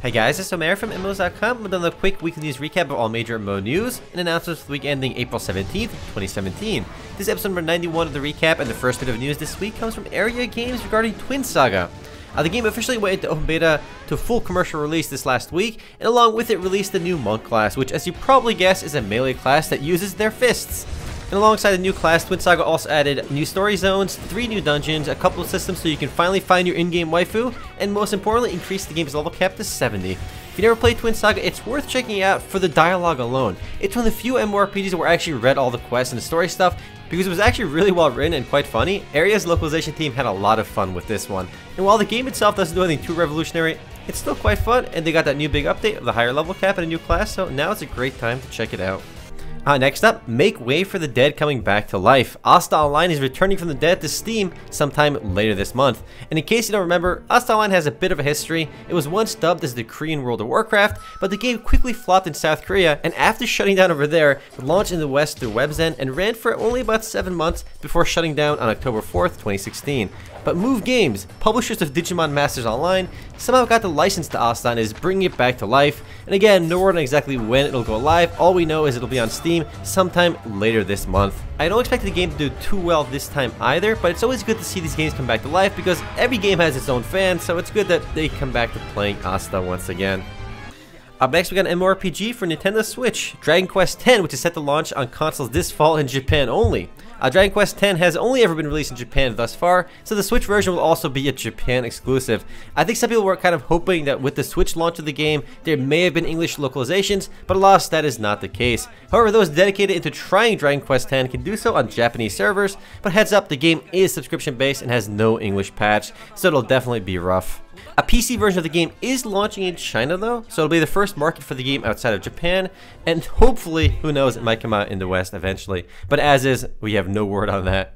Hey guys, it's Omer from MMOs.com with another quick weekly news recap of all major MMO news and announcements for the week ending April 17th, 2017. This is episode number 91 of the recap, and the first bit of news this week comes from Area Games regarding Twin Saga. The game officially went into open beta to full commercial release this last week, and along with it released the new Monk class, which as you probably guess is a melee class that uses their fists. And alongside the new class, Twin Saga also added new story zones, 3 new dungeons, a couple of systems so you can finally find your in-game waifu, and most importantly, increase the game's level cap to 70. If you never played Twin Saga, it's worth checking out for the dialogue alone. It's one of the few MMORPGs where I actually read all the quests and the story stuff, because it was actually really well written and quite funny. Area's localization team had a lot of fun with this one. And while the game itself doesn't do anything too revolutionary, it's still quite fun, and they got that new big update of the higher level cap and a new class, so now it's a great time to check it out. Next up, make way for the dead coming back to life. Asta Online is returning from the dead to Steam sometime later this month. And in case you don't remember, Asta Online has a bit of a history. It was once dubbed as the Korean World of Warcraft, but the game quickly flopped in South Korea, and after shutting down over there, it launched in the West through Webzen and ran for only about 7 months before shutting down on October 4th, 2016. But WeGame, publishers of Digimon Masters Online, somehow got the license to Asta and is bringing it back to life. And again, no word on exactly when it'll go live. All we know is it'll be on Steam sometime later this month. I don't expect the game to do too well this time either, but it's always good to see these games come back to life because every game has its own fans, so it's good that they come back to playing Asta once again. Up next, we got an MMORPG for Nintendo Switch, Dragon Quest X, which is set to launch on consoles this fall in Japan only. Dragon Quest X has only ever been released in Japan thus far, so the Switch version will also be a Japan exclusive. I think some people were kind of hoping that with the Switch launch of the game, there may have been English localizations, but alas, that is not the case. However, those dedicated into trying Dragon Quest X can do so on Japanese servers, but heads up, the game is subscription based and has no English patch, so it'll definitely be rough. A PC version of the game is launching in China though, so it'll be the first market for the game outside of Japan, and hopefully, who knows, it might come out in the West eventually. But as is, we have no word on that.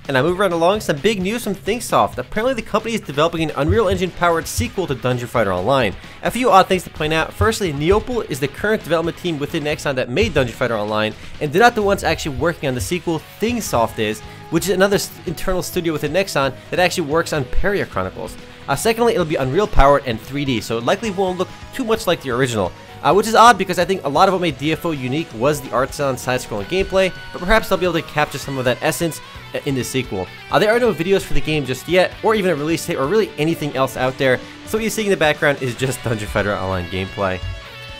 And I move right along, some big news from ThinkSoft. Apparently the company is developing an Unreal Engine powered sequel to Dungeon Fighter Online. A few odd things to point out. Firstly, Neopal is the current development team within Nexon that made Dungeon Fighter Online, and they're not the ones actually working on the sequel. ThinkSoft is, which is another internal studio within Nexon that actually works on Peria Chronicles. Secondly, it'll be Unreal powered and 3D, so it likely won't look too much like the original. Which is odd because I think a lot of what made DFO unique was the art style and side-scrolling gameplay, but perhaps they'll be able to capture some of that essence in the sequel. There are no videos for the game just yet, or even a release date, or really anything else out there, so what you're seeing in the background is just Dungeon Fighter Online gameplay.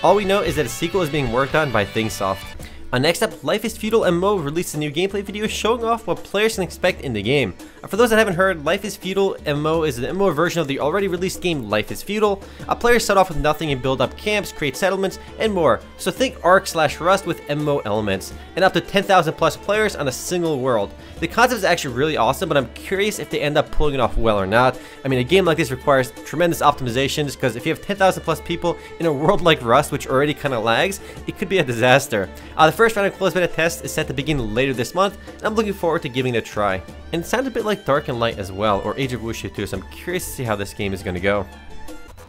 All we know is that a sequel is being worked on by ThinkSoft. Next up, Life is Feudal MMO released a new gameplay video showing off what players can expect in the game. For those that haven't heard, Life is Feudal MMO is an MMO version of the already released game Life is Feudal. Players start off with nothing and build up camps, create settlements, and more. So think Ark/Rust with MMO elements, and up to 10,000 plus players on a single world. The concept is actually really awesome, but I'm curious if they end up pulling it off well or not. I mean, a game like this requires tremendous optimizations, because if you have 10,000 plus people in a world like Rust, which already kind of lags, it could be a disaster. The first round of closed beta tests is set to begin later this month, and I'm looking forward to giving it a try. And it sounds a bit like Dark and Light as well, or Age of Wushu too, so I'm curious to see how this game is going to go.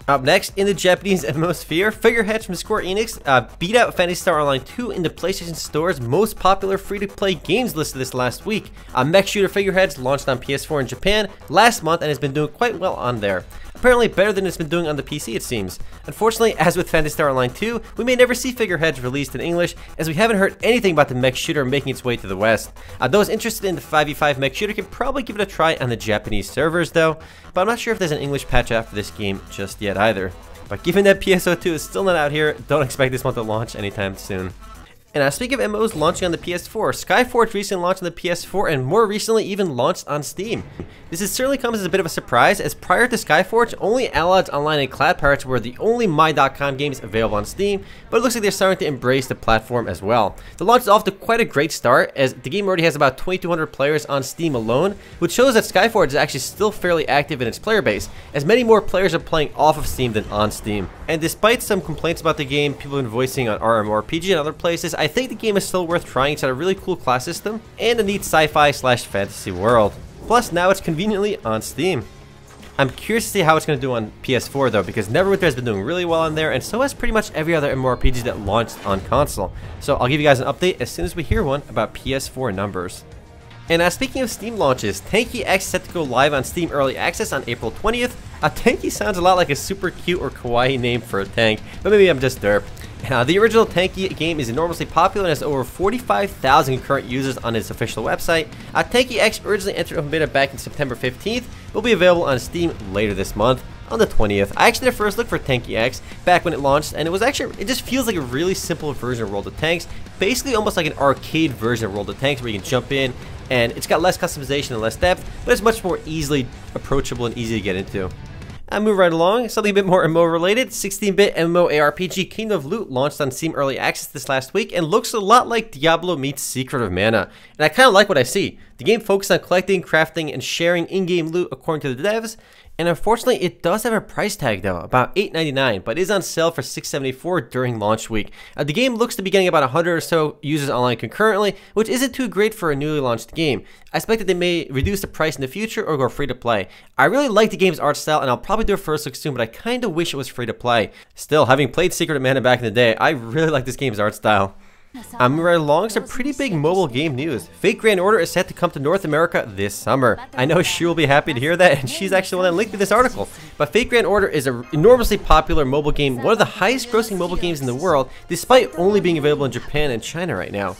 Up next, in the Japanese MMO sphere, Figureheads from Square Enix beat out Phantasy Star Online 2 in the PlayStation Store's most popular free-to-play games list this last week. Mech shooter Figureheads launched on PS4 in Japan last month and has been doing quite well on there. Apparently better than it's been doing on the PC, it seems. Unfortunately, as with Phantasy Star Online 2, we may never see Figureheads released in English, as we haven't heard anything about the mech shooter making its way to the West. Those interested in the 5v5 mech shooter can probably give it a try on the Japanese servers though, but I'm not sure if there's an English patch out for this game just yet either. But given that PSO2 is still not out here, don't expect this one to launch anytime soon. And speaking of MMOs launching on the PS4, Skyforge recently launched on the PS4 and more recently even launched on Steam. This certainly comes as a bit of a surprise, as prior to Skyforge, only Albion Online and Clad Pirates were the only My.com games available on Steam, but it looks like they're starting to embrace the platform as well. The launch is off to quite a great start, as the game already has about 2,200 players on Steam alone, which shows that Skyforge is actually still fairly active in its player base, as many more players are playing off of Steam than on Steam. And despite some complaints about the game people have been voicing on RMRPG and other places, I think the game is still worth trying. It's got a really cool class system and a neat sci-fi/fantasy world. Plus, now it's conveniently on Steam. I'm curious to see how it's going to do on PS4 though, because Neverwinter has been doing really well on there, and so has pretty much every other MMORPG that launched on console. So I'll give you guys an update as soon as we hear one about PS4 numbers. And speaking of Steam launches, Tanki X is set to go live on Steam Early Access on April 20th. Tanki sounds a lot like a super cute or kawaii name for a tank, but maybe I'm just derp. The original Tanki game is enormously popular and has over 45,000 concurrent users on its official website. Tanki X originally entered open beta back in September 15th, but will be available on Steam later this month on the 20th. I actually did a first look for Tanki X back when it launched, and it just feels like a really simple version of World of Tanks, basically almost like an arcade version of World of Tanks where you can jump in, and it's got less customization and less depth, but it's much more easily approachable and easy to get into. I move right along, something a bit more MMO related. 16-bit MMO ARPG Kingdom of Loot launched on Steam Early Access this last week and looks a lot like Diablo meets Secret of Mana. And I kind of like what I see. The game focuses on collecting, crafting, and sharing in-game loot according to the devs. And unfortunately, it does have a price tag though, about $8.99, but it is on sale for $6.74 during launch week. The game looks to be getting about 100 or so users online concurrently, which isn't too great for a newly launched game. I expect that they may reduce the price in the future or go free to play. I really like the game's art style, and I'll probably do a first look soon, but I kinda wish it was free to play. Still, having played Secret of Mana back in the day, I really like this game's art style. I'm right along some pretty big mobile game news. Fate Grand Order is set to come to North America this summer. I know she will be happy to hear that, and she's actually the one that linked me this article. But Fate Grand Order is an enormously popular mobile game, one of the highest grossing mobile games in the world, despite only being available in Japan and China right now.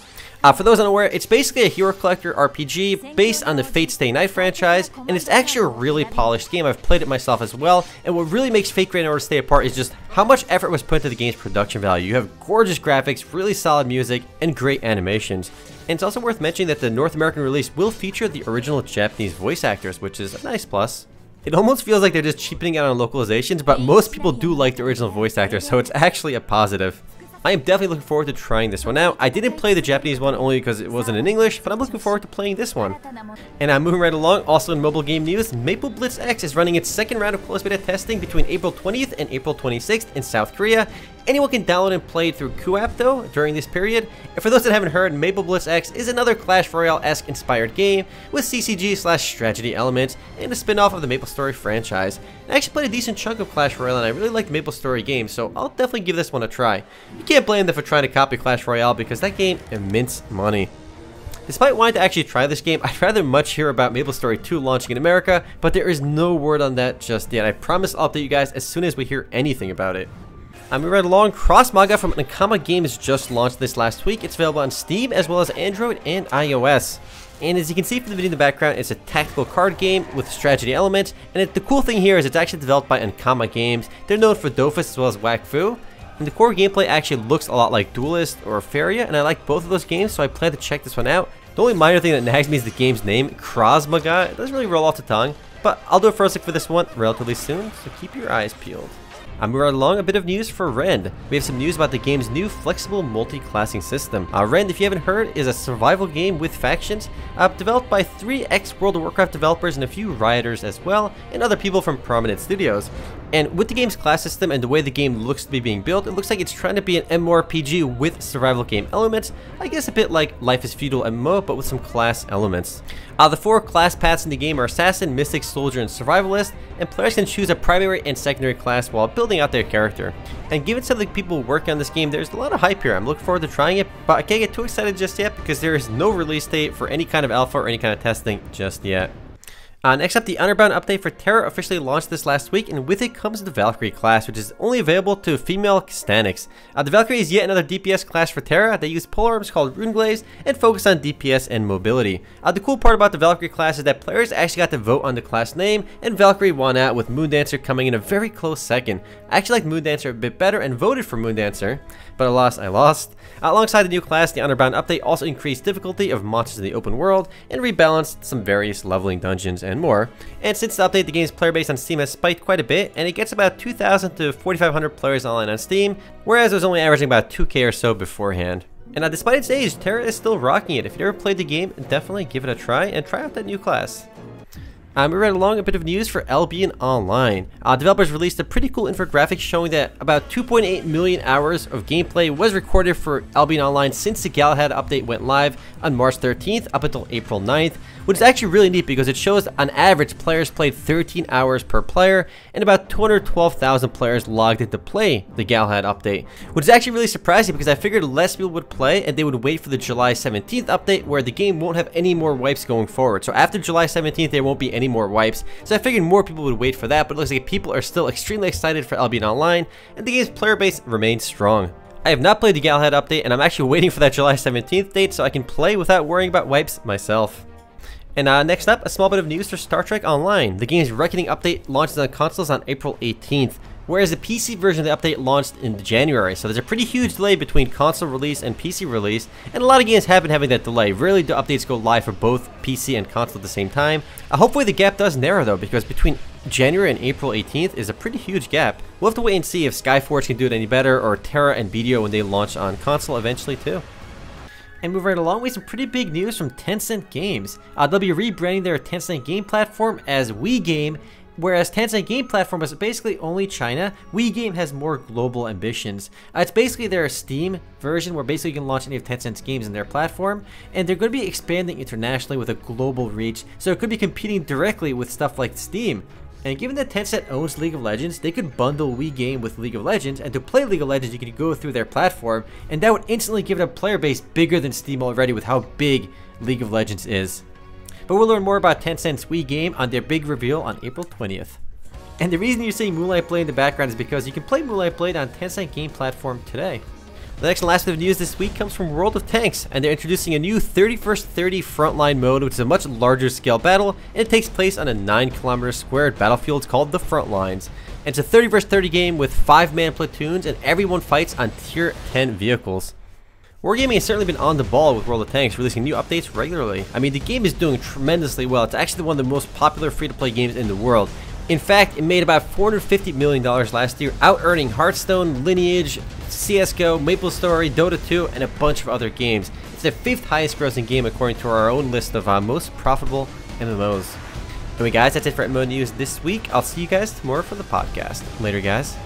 For those unaware, it's basically a hero collector RPG based on the Fate Stay Night franchise, and it's actually a really polished game. I've played it myself as well, and what really makes Fate Grand Order stay apart is just how much effort was put into the game's production value. You have gorgeous graphics, really solid music, and great animations. And it's also worth mentioning that the North American release will feature the original Japanese voice actors, which is a nice plus. It almost feels like they're just cheapening out on localizations, but most people do like the original voice actors, so it's actually a positive. I am definitely looking forward to trying this one out. I didn't play the Japanese one only because it wasn't in English, but I'm looking forward to playing this one. And I'm moving right along, also in mobile game news, MapleBlitz X is running its second round of closed beta testing between April 20th and April 26th in South Korea. Anyone can download and play it through QApp though during this period. And for those that haven't heard, MapleBlitz X is another Clash Royale-esque inspired game with CCG/strategy elements and a spin-off of the MapleStory franchise. I actually played a decent chunk of Clash Royale and I really like the MapleStory game, so I'll definitely give this one a try. You can't blame them for trying to copy Clash Royale because that game immense money. Despite wanting to actually try this game, I'd rather much hear about MapleStory 2 launching in America, but there is no word on that just yet. I promise I'll update you guys as soon as we hear anything about it. I'm right along. Krosmaga from Nakama Games just launched this last week. It's available on Steam as well as Android and iOS. And as you can see from the video in the background, it's a tactical card game with strategy elements. And the cool thing here is it's actually developed by Nakama Games. They're known for Dofus as well as Wakfu. And the core gameplay actually looks a lot like Duelist or Feria, and I like both of those games, so I plan to check this one out. The only minor thing that nags me is the game's name, Krosmaga. It doesn't really roll off the tongue, but I'll do a first look for this one relatively soon, so keep your eyes peeled. I'm right along a bit of news for Rend. We have some news about the game's new flexible multi-classing system. Rend, if you haven't heard, is a survival game with factions developed by 3 ex-World of Warcraft developers and a few Rioters as well, and other people from prominent studios. And with the game's class system and the way the game looks to be being built, it looks like it's trying to be an MMORPG with survival game elements. I guess a bit like Life is Feudal MMO, but with some class elements. The 4 class paths in the game are Assassin, Mystic, Soldier, and Survivalist, and players can choose a primary and secondary class while building out their character. And given some of the people working on this game, there's a lot of hype here. I'm looking forward to trying it, but I can't get too excited just yet because there is no release date for any kind of alpha or any kind of testing just yet. Next up, the Underbound update for Tera officially launched this last week, and with it comes the Valkyrie class, which is only available to female Stanics. The Valkyrie is yet another DPS class for Tera. They use polearms called Runeglaze and focus on DPS and mobility. The cool part about the Valkyrie class is that players actually got to vote on the class name, and Valkyrie won out with Moondancer coming in a very close second. I actually like Moondancer a bit better and voted for Moondancer, but alas, I lost. Alongside the new class, the Underbound update also increased difficulty of monsters in the open world and rebalanced some various leveling dungeons and more. And since the update, the game's player base on Steam has spiked quite a bit, and it gets about 2,000 to 4,500 players online on Steam, whereas it was only averaging about 2K or so beforehand. And despite its age, Tera is still rocking it. If you've never played the game, definitely give it a try and try out that new class. We read along a bit of news for Albion Online. Developers released a pretty cool infographic showing that about 2.8 million hours of gameplay was recorded for Albion Online since the Galahad update went live on March 13th up until April 9th, which is actually really neat because it shows on average players played 13 hours per player and about 212,000 players logged in to play the Galahad update, which is actually really surprising because I figured less people would play and they would wait for the July 17th update where the game won't have any more wipes going forward. So after July 17th there won't be any any more wipes, so I figured more people would wait for that, but it looks like people are still extremely excited for Albion Online, and the game's player base remains strong. I have not played the Galahad update, and I'm actually waiting for that July 17th date so I can play without worrying about wipes myself. And next up, a small bit of news for Star Trek Online. The game's Reckoning update launches on consoles on April 18th, whereas the PC version of the update launched in January, so there's a pretty huge delay between console release and PC release, and a lot of games have been having that delay. Rarely do updates go live for both PC and console at the same time. Hopefully the gap does narrow though, because between January and April 18th is a pretty huge gap. We'll have to wait and see if Skyforge can do it any better, or Tera and BDO when they launch on console eventually too. And moving right along, we have some pretty big news from Tencent Games. They'll be rebranding their Tencent Game platform as WeGame. Whereas Tencent Game Platform is basically only China, WeGame has more global ambitions. It's basically their Steam version where basically you can launch any of Tencent's games in their platform, and they're going to be expanding internationally with a global reach, so it could be competing directly with stuff like Steam. And given that Tencent owns League of Legends, they could bundle WeGame with League of Legends, and to play League of Legends you can go through their platform, and that would instantly give it a player base bigger than Steam already with how big League of Legends is. But we'll learn more about Tencent's WeGame on their big reveal on April 20th. And the reason you're seeing Moonlight Blade in the background is because you can play Moonlight Blade on Tencent Game Platform today. The next and last bit of news this week comes from World of Tanks, and they're introducing a new 30 vs 30 frontline mode, which is a much larger scale battle, and it takes place on a 9-kilometer squared battlefield called the Frontlines. And it's a 30 vs 30 game with 5-man platoons, and everyone fights on tier 10 vehicles. Wargaming has certainly been on the ball with World of Tanks, releasing new updates regularly. I mean, the game is doing tremendously well. It's actually one of the most popular free-to-play games in the world. In fact, it made about $450 million last year, out-earning Hearthstone, Lineage, CSGO, MapleStory, Dota 2, and a bunch of other games. It's the 5th highest grossing game according to our own list of most profitable MMOs. Anyway guys, that's it for MMO news this week. I'll see you guys tomorrow for the podcast. Later guys.